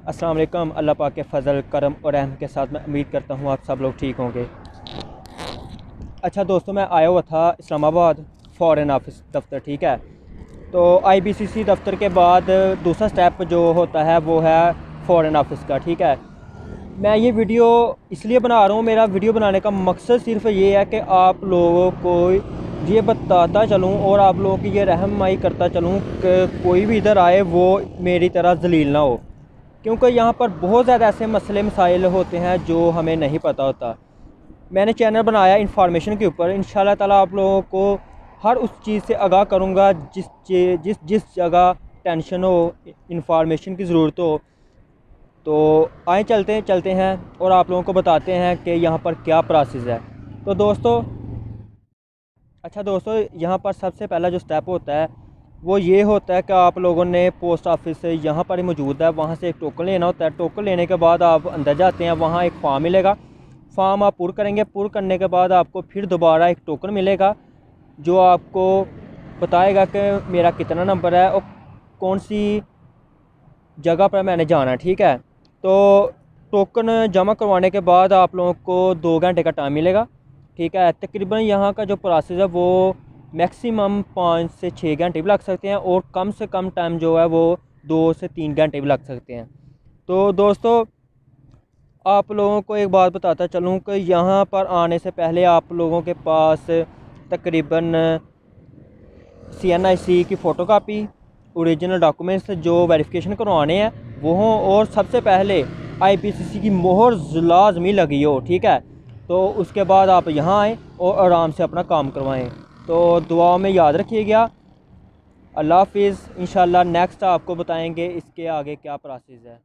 अस्सलाम वालेकुम। अल्लाह पाक के फ़ज़ल करम और रहम के साथ मैं उम्मीद करता हूँ आप सब लोग ठीक होंगे। अच्छा दोस्तों, मैं आया हुआ था इस्लामाबाद फ़ॉरेन ऑफिस दफ्तर, ठीक है। तो IBCC दफ्तर के बाद दूसरा स्टेप जो होता है वो है फ़ॉरेन ऑफिस का, ठीक है। मैं ये वीडियो इसलिए बना रहा हूँ, मेरा वीडियो बनाने का मकसद सिर्फ ये है कि आप लोगों को ये बताता चलूँ और आप लोगों की ये रहनुमाई करता चलूँ कि कोई भी इधर आए वो मेरी तरह जलील ना हो, क्योंकि यहाँ पर बहुत ज़्यादा ऐसे मसले मसाइल होते हैं जो हमें नहीं पता होता। मैंने चैनल बनाया इंफॉर्मेशन के ऊपर, इंशाल्लाह ताला आप लोगों को हर उस चीज़ से आगाह करूँगा जिस जगह टेंशन हो, इंफॉर्मेशन की ज़रूरत हो। तो आए चलते हैं और आप लोगों को बताते हैं कि यहाँ पर क्या प्रोसेस है। तो दोस्तों, अच्छा दोस्तों, यहाँ पर सबसे पहला जो स्टेप होता है वो ये होता है कि आप लोगों ने पोस्ट ऑफिस यहाँ पर ही मौजूद है, वहाँ से एक टोकन लेना होता है। टोकन लेने के बाद आप अंदर जाते हैं, वहाँ एक फॉर्म मिलेगा। फॉर्म आप पुर करेंगे, पुर करने के बाद आपको फिर दोबारा एक टोकन मिलेगा जो आपको बताएगा कि मेरा कितना नंबर है और कौन सी जगह पर मैंने जाना है, ठीक है। तो टोकन जमा करवाने के बाद आप लोगों को 2 घंटे का टाइम मिलेगा, ठीक है। तकरीबन यहाँ का जो प्रोसेस है वो मैक्सिमम 5 से 6 घंटे भी लग सकते हैं और कम से कम टाइम जो है वो 2 से 3 घंटे भी लग सकते हैं। तो दोस्तों, आप लोगों को एक बात बताता चलूँ कि यहाँ पर आने से पहले आप लोगों के पास तकरीबन CNIC की फ़ोटोकापी, ओरिजिनल डॉक्यूमेंट्स जो वेरिफिकेशन करवाने हैं वो हों, और सबसे पहले IBCC की मोहर लाज़मी लगी हो, ठीक है। तो उसके बाद आप यहाँ आएँ और आराम से अपना काम करवाएँ। तो दुआ में याद रखिएगा। अल्लाह हाफिज़। इंशाल्लाह नेक्स्ट आपको बताएंगे इसके आगे क्या प्रोसेस है।